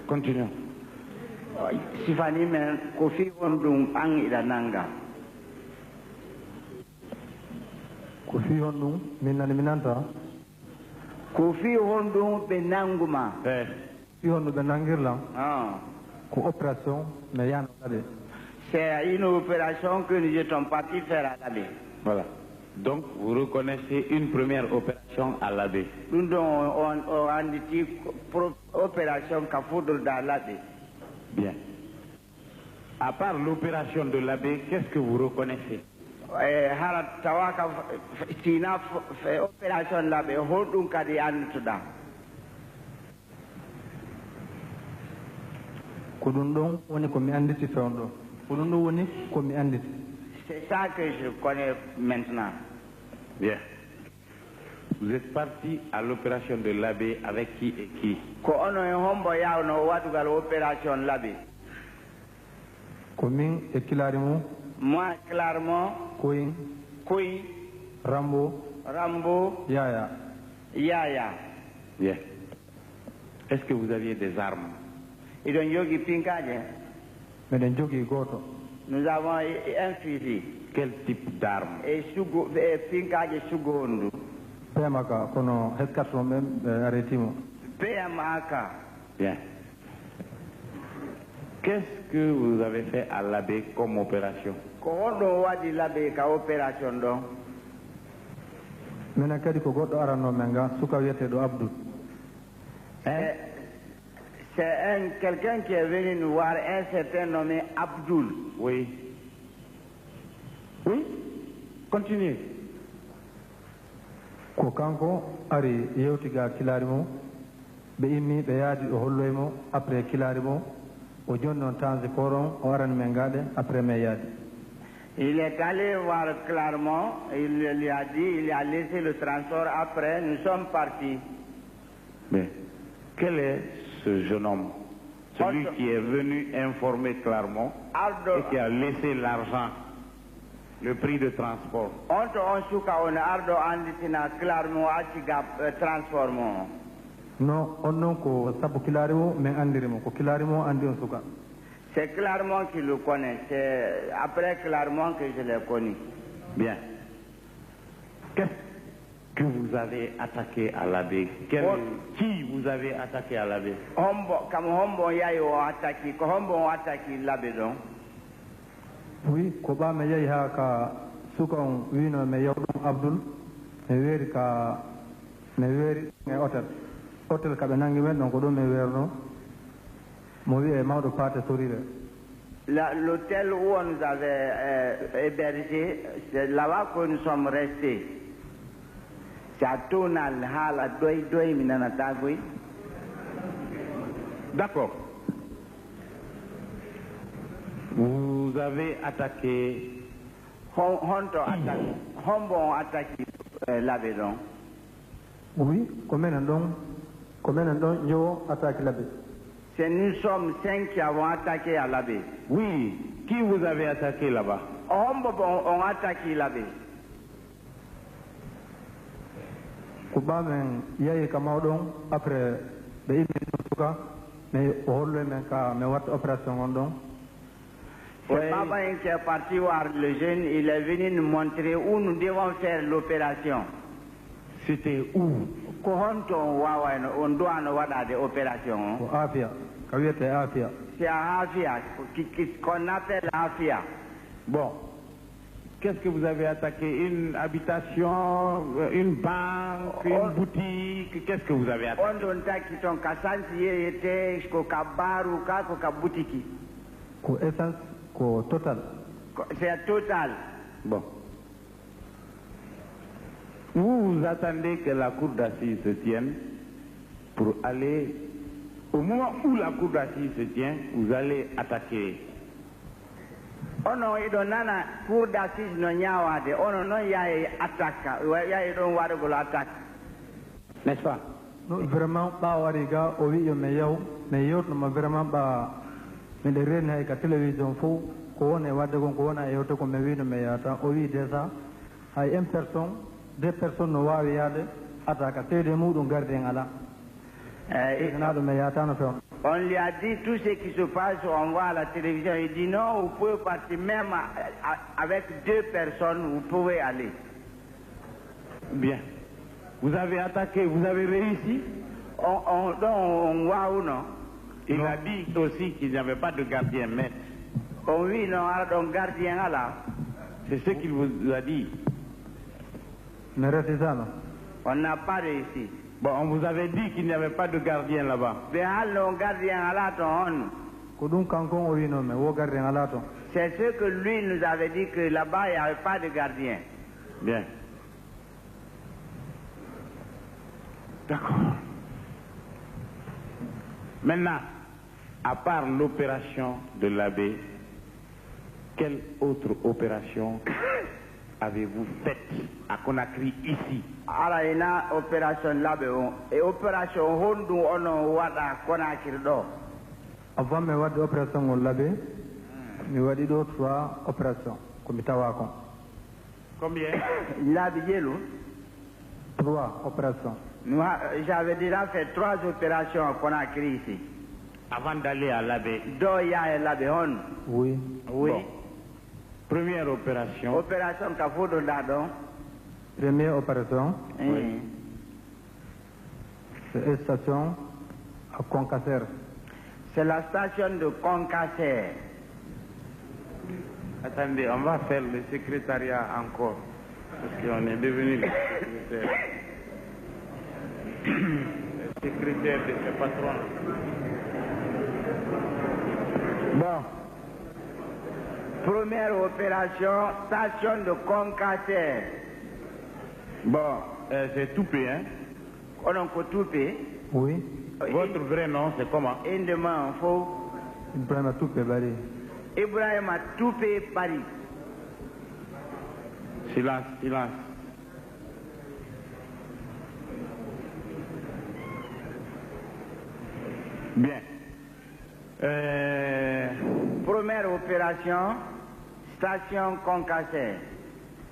Continuons. Sifani men kofi hondum ang idananga. Kofi hondum minanta. Kofi hondum benanguma. Kofi hondum benangirla. Ko opération mais yann labe. C'est une opération que nous étions partis faire à l'abbé. Voilà. Donc, vous reconnaissez une première opération à l'abbé. Nous on a dit opération qu'a foudre dans l'abbé. Bien. À part l'opération de l'abbé, qu'est-ce que vous reconnaissez? Tawaka Sina fait opération l'abbé, Hodun Kadi Antuda. Kodundon, on est comme un dit fondo. Kodundo, on est comme un dit. C'est ça que je connais maintenant. Bien. Vous êtes parti à l'opération de l'abbé avec qui et qui? Ko ono e hombo ya no watugal opération l'abbé. Commune et Kilarimo. Moi clairement. Koin. Rambo. Yaya. Bien. Est-ce que vous aviez des armes? Et donc yogi pinkaje. Mais den jogi goto. Nous avons un fusil. Quel type d'arme? Et pinkaje sugondu. PMAK, kono heskatron même arrêtimo. PMAK. Bien. Qu'est-ce que vous avez fait à l'abbé comme opération? Kondo wadi l'abbé ka opération donc. Mena kadi ko goddo arano menga suka wiete do Abdul. C'est quelqu'un qui est venu nous voir, un certain nommé Abdul. Oui. Oui? Continuez. Ko kanko ari yewtiga kilarimo be immi be yaadi o holloymo après kilarimo o jonnon tanzi koron o aran men gade après me yaadi. Il est allé voir Clermont, il lui a dit, il a laissé le transport, après nous sommes partis. Mais quel est ce jeune homme? Celui qui est venu informer Clermont et qui a laissé l'argent, le prix de transport. Non, on non ko sabu Kilarimo mais andirimo ko Kilarimo andi on suka. C'est Clermont qui le connaît, c'est après Clermont que je l'ai connu. Bien. Qu'est-ce que vous avez attaqué à l'abbé? Qui vous avez attaqué à l'abbé? Comme Hombo Yayo attaqué, comme Hombo attaqué l'abbé donc. Oui, ko ba me yayi ha ka suka on wino me yawdum Abdul me weri ka me weri e hotel ka be nangi men donc do me werno mo wi e mawdo pate sourire. L'hôtel où on nous avait hébergé, c'est là-bas que nous sommes restés. C'est à Tonal Hala Doi Minanatagui. D'accord. Vous avez attaqué. Hombo attaqué l'abbé donc. Oui, combien d'on yo attaqué l'abbé? C'est nous sommes 5 qui avons attaqué à l'abbé. Oui, qui vous avez attaqué là-bas? Hombo ont attaqué l'abbé. Kuba men yayi kamawdon après be imi suka mais hollo men ka me wat opération on don. C'est Baba qui est parti voir le jeune, il est venu nous montrer où nous devons faire l'opération. C'était où? On doit nous voir des opérations. Afia, Afia. C'est à Afia, qu'on appelle Afia. Bon. Qu'est-ce que vous avez attaqué? Une habitation, une banque, une boutique? Qu'est-ce que vous avez attaqué? On attaque ton kassanti était ko kabaru ka ko kabutiki. Ko essence ko total. C'est total. Bon. Vous attendez que la cour d'assises se tienne pour aller, au moment où la cour d'assises se tient, vous allez attaquer. Ono ido nana cour d'assises no nyawade, ono no yaye attaque, yaye don wade golo attaque. N'est-ce pas? Non, vraiment pas wariga o wi yo me yaw no vraiment ba me de rena ka télévision fo ko wona wadde gon ko wona yewto ko me wi no me yata o wi déjà hay une personne, deux personnes no wawi yade ataka tede mudum garde ngala On lui a dit tout ce qui se passe, on voit à la télévision. Il dit non, vous pouvez partir même avec 2 personnes, vous pouvez aller. Bien. Vous avez attaqué, vous avez réussi? On voit ou non? Il a dit aussi qu'il n'y avait pas de gardien maître. Oui, non, donc gardien là. C'est ce qu'il vous a dit. On n'a pas réussi. Bon, on vous avait dit qu'il n'y avait pas de gardien là-bas. C'est ce que lui nous avait dit, que là-bas il n'y avait pas de gardien. Bien. D'accord. Maintenant, à part l'opération de l'abbé, quelle autre opération avez-vous faite à Conakry ici? Alors, il y a une opération l'abbé et opération Hondu on wada Conakry do. Avant de faire l'opération l'abbé, nous avons dit 3 opérations. Combien? L'abbé Yelou. 3 opérations. J'avais déjà fait 3 opérations à Conakry ici. Avant d'aller à l'abbé? Oui. Oui. Bon. Première opération. Opération Kafodo Dado. Première opération. Oui. C'est une station à Concasser. C'est la station de Concasser. Attendez, on va faire le secrétariat encore. Parce qu'on est devenu le secrétaire de ce patron. Bon. Première opération, station de Concasser. Bon, c'est Toupé, hein? On a Toupé. Oui. Votre vrai nom, c'est comment? Indement, faut. Ibrahima Toupé Bari. Ibrahima Toupé Bari. Silence, silence. Bien. Première opération, station Concasser.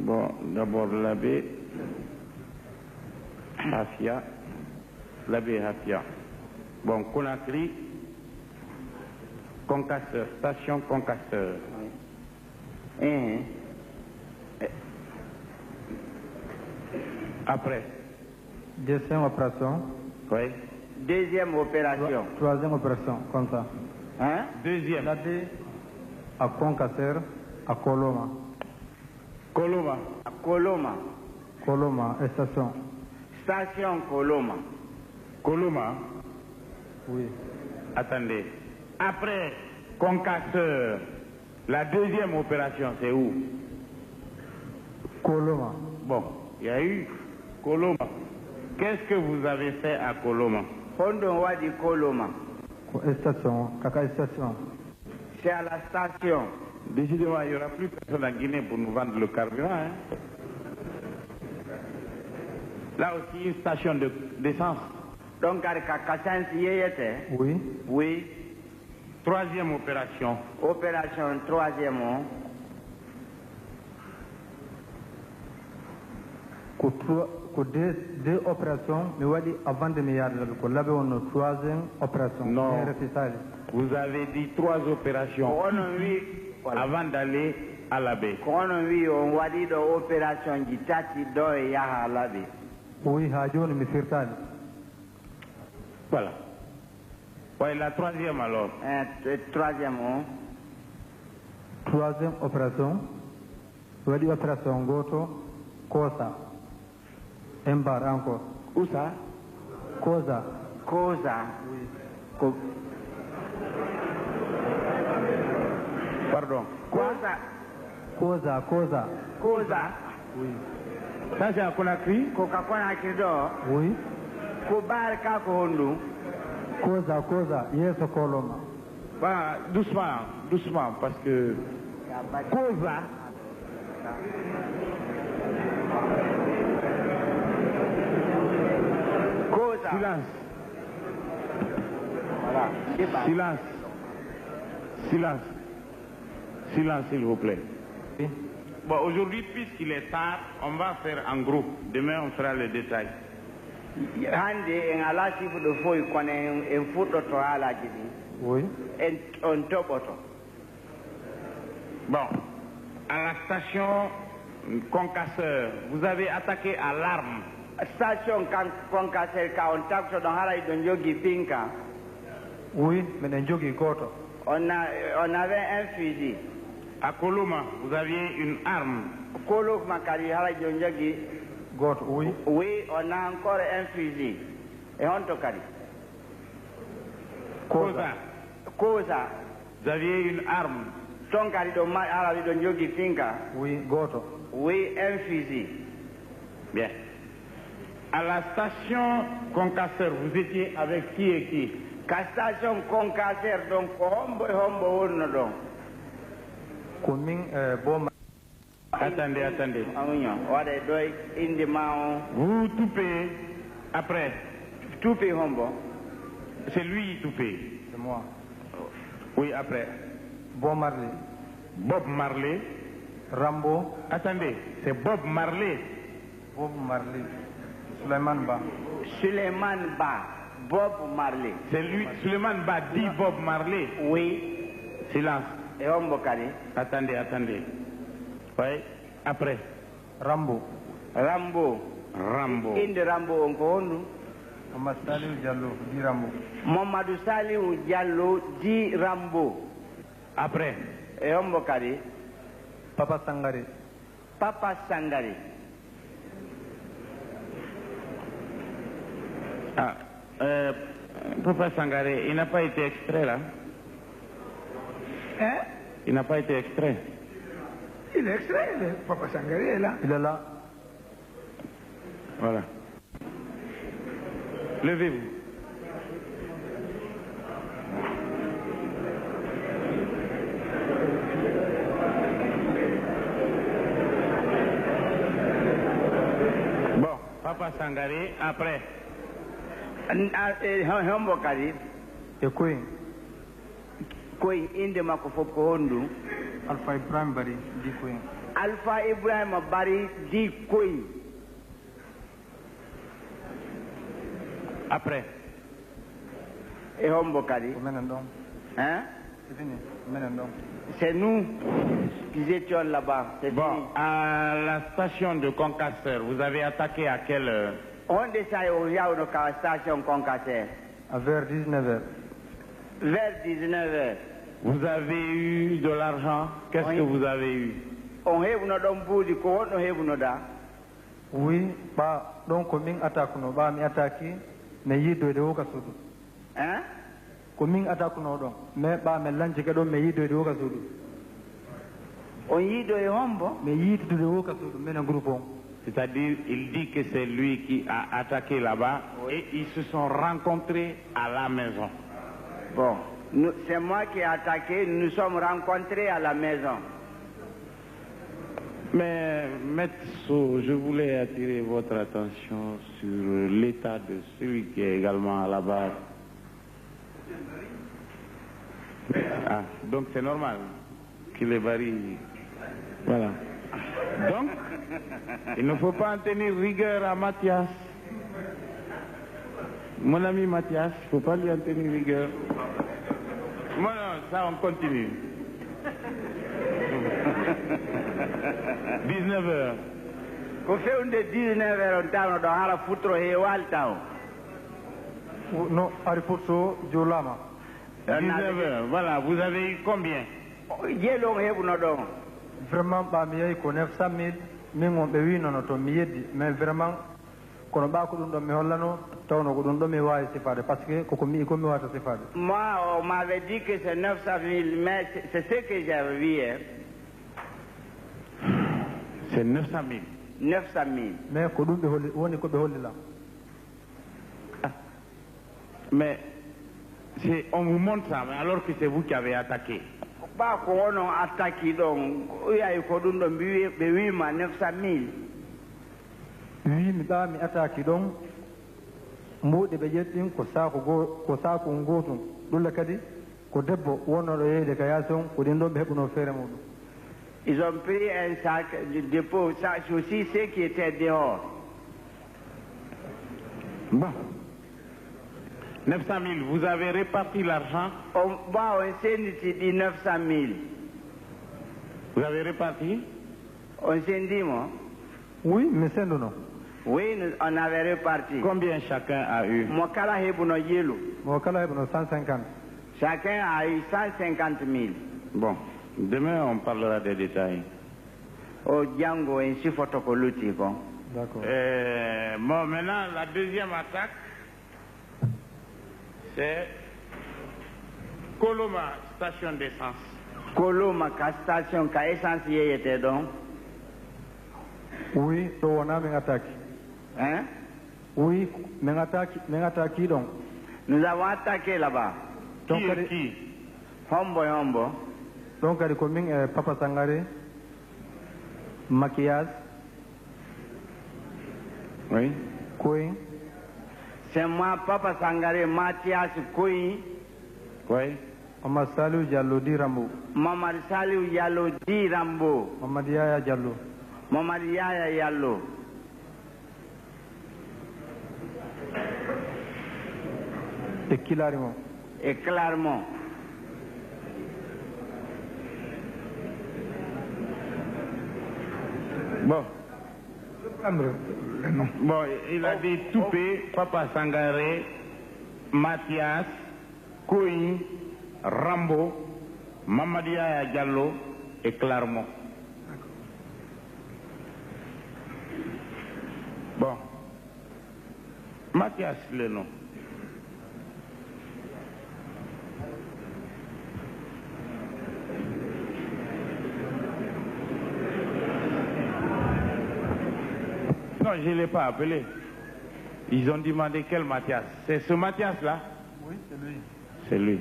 Bon, d'abord l'abbé Hafia. L'abbé Hafia. Bon, Conakry, Concasseur, station Concasseur. Après. Deuxième opération. Oui. Deuxième opération. Troisième opération, comme ça. Hein? Deuxième. L'abbé à Concasser, à Coloma. Coloma. À Coloma. Coloma, station. Station Coloma. Coloma. Oui. Attendez. Après Concasseur, la deuxième opération, c'est où? Coloma. Bon, il y a eu Coloma. Qu'est-ce que vous avez fait à Coloma? Hondo Wadi Coloma. Station, Kaka station. C'est à la station. Décidément, il n'y aura plus personne en Guinée pour nous vendre le carburant. Hein? Là aussi, une station d'essence. Donc, à Kassens, Oui. oui. Troisième opération. Opération troisième. Pour deux opérations, mais on dit avant de me yarder, là on a troisième opération. Non. Vous avez dit 3 opérations avant d'aller à l'abbé. On va dire l'opération qui tati do et à l'abbé. Oui, Hadjon, mais c'est Voilà. Oui, la troisième alors. Troisième. Troisième opération. On dit opération Goto, Cosa. Un bar encore. Où ça? Cosa. Cosa. Oui. Pardon. Cosa. Cosa, Cosa. Cosa. Oui. Ça c'est à Conakry? Coca-Cola Kido. Oui. Kobar Kakohondu. Cosa, Cosa. Yes, Coloma. Bah, doucement, doucement, parce que. Cosa. Cosa. Silence. Voilà. Silence. Silence. Silence, s'il vous plaît. Oui. Bon, aujourd'hui, puisqu'il est tard, on va faire en groupe. Demain, on fera le détail. hande en ala sifuɗo foyi kono en fuɗɗoto haalaji ɗi. Oui. On toɓoto. Bon, à la station Concasseur, vous avez attaqué à l'arme. Station Concasseur ka on tabto ɗon haray ɗon jogui pinka. Oui, miɗen jogui goto. On avait un fusil. À Koloma, vous aviez une arme. Koloma kadi haray ɗon jogui goto, oui. Oui, on a encore un fusil. Et on te kadi. Kosa. Kosa. Vous aviez une arme. Ton kadi ɗon haray ɗon jogui pinka. Oui, goto. Oui, un fusil. Bien. À la station Concasseur, vous étiez avec qui et qui? Ka station Concasseur, donc hombo wonno ɗon. Komin boma. Attendez. Vous toupez après. Toupé hombo. C'est lui toupé. C'est moi. Oui, après. Bob Marley. Bob Marley. Rambo. Attendez, c'est Bob Marley. Bob Marley. Suleiman Ba. Suleiman Ba. Bob Marley. C'est lui, Suleiman Ba dit Bob Marley. Oui. Silence. Et hombo kadi. Attendez. Oui, après. Rambo. Inde Rambo on ko hondu. Mamadou Saliou Diallo di Rambo. Mamadou Saliou Diallo di Rambo. Après. E hombo kadi. Papa Sangare. Ah, Papa Sangare, il n'a pas été extrait là. Hein? Il n'a pas été extrait. Il est extrait, Papa Sangare est là. Il est là. Voilà. Levez-vous. Bon, Papa Sangare, après. Hombo kadi. E Queen. Koy inde makko fof ko hondu. Alpha Ibrahim Bari di Queen. Alpha Ibrahima Bari di Queen. Après. E hombo kadi. Menen ɗon. Hein? C'est fini. Menen ɗon. C'est nous qui étions là-bas. C'est Bon, fini. à la station de Concasseur, vous avez attaqué à quelle heure? On descend au Yaono ka station Concasseur. À vers 19h. Vers 19h. Vous avez eu de l'argent? Qu'est-ce Oui. que vous avez eu? On heɓuno ɗon buudi ko wonɗo heɓunoɗa. Oui, ɓa ɗon ko min attaqueno ɓa mi attaqué mi yiddoyde woka suudu. Hein? Ko min attaqueno ɗon mais ɓa mi lancike ɗon mi yiddoyde woka suudu. On yiiɗo e hombo. Mi yiddude woka suudu minen groupe on. C'est-à-dire, il dit que c'est lui qui a attaqué là-bas et ils se sont rencontrés à la maison. Bon, c'est moi qui ai attaqué, nous nous sommes rencontrés à la maison. Mais, Maître So, je voulais attirer votre attention sur l'état de celui qui est également à la base. Ah, donc c'est normal qu'il est varie. Voilà. Donc, il ne faut pas en tenir rigueur à Mathias. Mon ami Mathias, il ne faut pas lui en tenir rigueur. Non, ça on continue. 19h. Ko fewnde 19h on tawno ɗo hala futuro heewali taw. No ari fotto jolama. 19h, voilà, vous avez eu combien? Jeelo on heɓuno ɗon. Vraiment ɓa mi yehi ko 900 000 min on ɓe winono to mi yeddi mais vraiment kono ɓa ko ɗum ɗon mi hollano tawno ko ɗum ɗon mi wawi sifade par ce que koko mi komi wawata sifade. Moi, on m'avait dit que c'est 900 000, mais c'est ce que j'avais vu. Hein. C'est 900 000. 900 000. Mais ko ɗum ɓe holli woni ko ɓe hollila. Mais on vous montre ça, mais alors que c'est vous qui avez attaqué. Ba ko wono attaque ɗon yayi ko ɗum ɗon ɓe wima 900 000. Wi mi ɓa mi attaque ɗon mbuɗe ɓe ƴettin ko saku gotum ɗulla kadi ko debbo wonnoɗo yeyde ka yaasi on ko ɗin ɗon ɓe heɓuno feere muɗum. Ils ont pris un sac de dépôt, ça aussi ceux qui étaient dehors. Bon. 900 000, vous avez réparti l'argent? On s'est dit 900 000. Vous avez réparti? On s'est dit, moi? Oui, mais c'est non. Oui, on avait réparti. Combien chacun a eu? Moi, 150. Chacun a eu 150 000. Bon, demain on parlera des détails. Au Django, ainsi photocoluti. D'accord. Bon, maintenant, la deuxième attaque, c'est Koloma, station d'essence. Koloma, station d'essence, y était donc? Oui, on a une attaque. Hein? Oui, mais attaque donc. Nous avons attaqué là-bas. Qui? Hombo. Donc, elle est commune Papa Sangare, Maquillage. Oui. Kouin. C'est moi, Papa Sangare, Mathias Kouin. Oui. Maman Salou Diallo di Rambo. Maman Salou Diallo di Rambo. Maman Yaya Diallo. Maman Yaya Diallo. Et Kilarimo. Et Clermont. Bon. Bon, il a dit Toupé, Papa Sangare, Mathias, Kouin, Rambo, Mamadia Diallo et Clermont. Bon. Mathias, le nom. Non, je ne l'ai pas appelé. Ils ont demandé quel Mathias. C'est ce Mathias-là? Oui, c'est lui. C'est lui.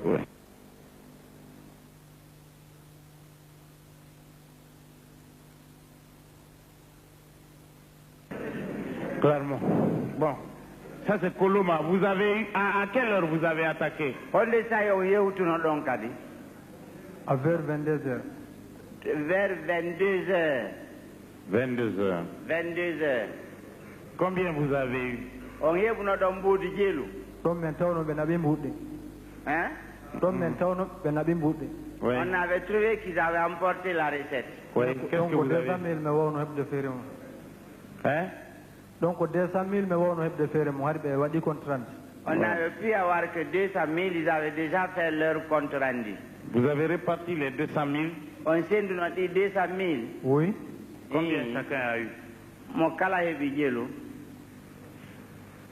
Oui. Clairement. Bon. Ça c'est Koloma. Vous avez à quelle heure vous avez attaqué? On les a eu où tu n'as donc dit? À vers 22h. Vers 22h. 22h. 22h. Combien vous avez eu? On y est pour notre bout de gelo. Donc maintenant, on a bien boudé. Hein? Donc maintenant, on a bien boudé. Oui. On avait trouvé qu'ils avaient emporté la recette. Oui. Qu'est-ce que vous avez? 200 000, mais on a de faire. Hein? Donc 200 000, mais on a de faire. Moi, je vais compte rendu. On avait pu avoir que 200 000, ils avaient déjà fait leur compte rendu. Vous avez réparti les 200 000? On s'est dit 200 000. Oui. Combien chacun a eu? Mon kala est bigelo.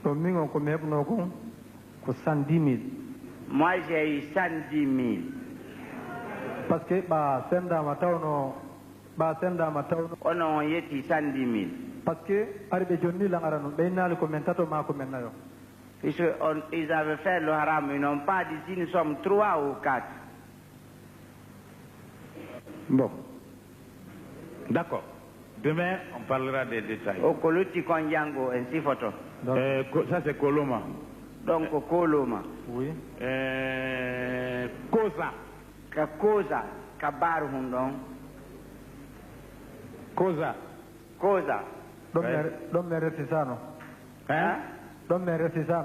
Donc, nous avons combien pour 110 000. Moi, j'ai eu 110 000. Parce que, bah, c'est dans ma town. On a eu 110 000. Parce que, arrivé Johnny Langarano, ben le commentateur m'a commenté. Ils avaient fait le haram, ils n'ont pas dit si nous sommes 3 ou 4. Bon. D'accord. Demain, on parlera des détails. Au Koluti Konyango, ainsi photo. Ça c'est Koloma. Donc, Koloma. Oui. Kosa. Kosa. Kabar Hundong. Kosa. Kosa. L'homme est réticent. Hein? L'homme est réticent.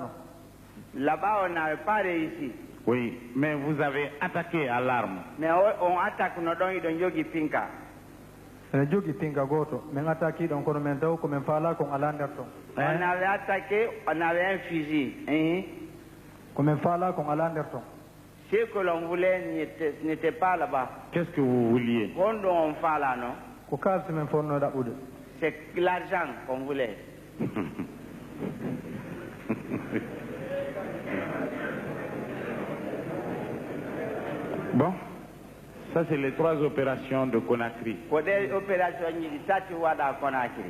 Là-bas, on n'avait pas réussi. Oui, mais vous avez attaqué à l'arme. Mais on attaque nos dons et yogi pinka. Le jogi pinka goto, mais attaqué donc on met comme un fala con alanderton. On avait attaqué, on avait un fusil. Comme un fala con alanderton. Ce que l'on voulait n'était pas là-bas. Qu'est-ce que vous vouliez? Quand on fait là, non? C'est l'argent qu'on voulait. Bon, ça c'est les 3 opérations de Conakry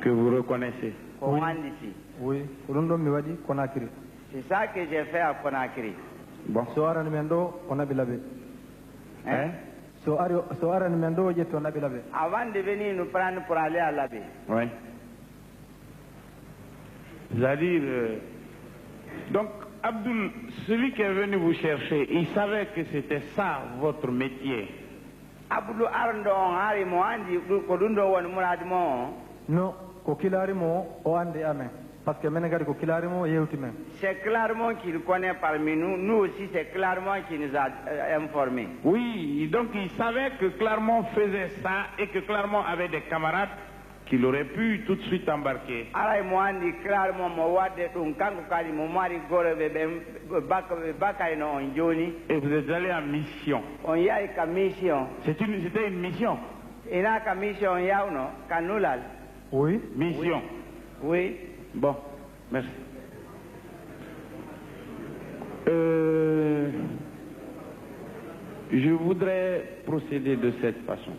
que vous reconnaissez. Oui, Conakry. C'est ça que j'ai fait à Conakry. Bon. On a bilabé. Hein? Avant de venir nous prendre pour aller à l'abbé. Oui. C'est-à-dire, donc Abdul, celui qui est venu vous chercher, il savait que c'était ça votre métier. Abdul Arndo Hari Moandi Kodundo Wan Muradmo. Non, Kokilari Mo, Oandi Amen. Parce que Ménégari ko Kilarimo Yéoutimen. C'est clairement qu'il connaît parmi nous. Nous aussi, c'est clairement qu'il nous a informés. Oui, donc il savait que Clermont faisait ça et que Clermont avait des camarades qu'il aurait pu tout de suite embarquer. Et vous êtes allé en mission. C'était une mission. Oui. Mission. Oui. Bon, merci. Je voudrais procéder de cette façon.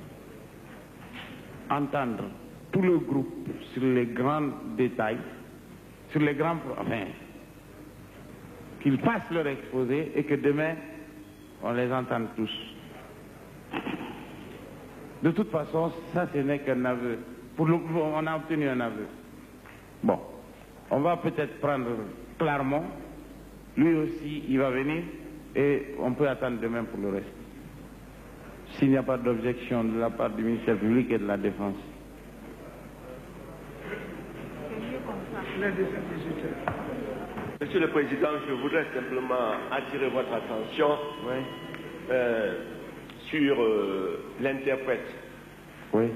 Entendre tout le groupe sur les grands détails, sur les grands... Enfin, qu'ils fassent leur exposé et que demain, on les entende tous. De toute façon, ça, ce n'est qu'un aveu. On a obtenu un aveu. Bon, on va peut-être prendre Clermont. Lui aussi, il va venir et on peut attendre demain pour le reste. S'il n'y a pas d'objection de la part du ministère public et de la Défense. Monsieur le Président, je voudrais simplement attirer votre attention sur l'interprète. Oui.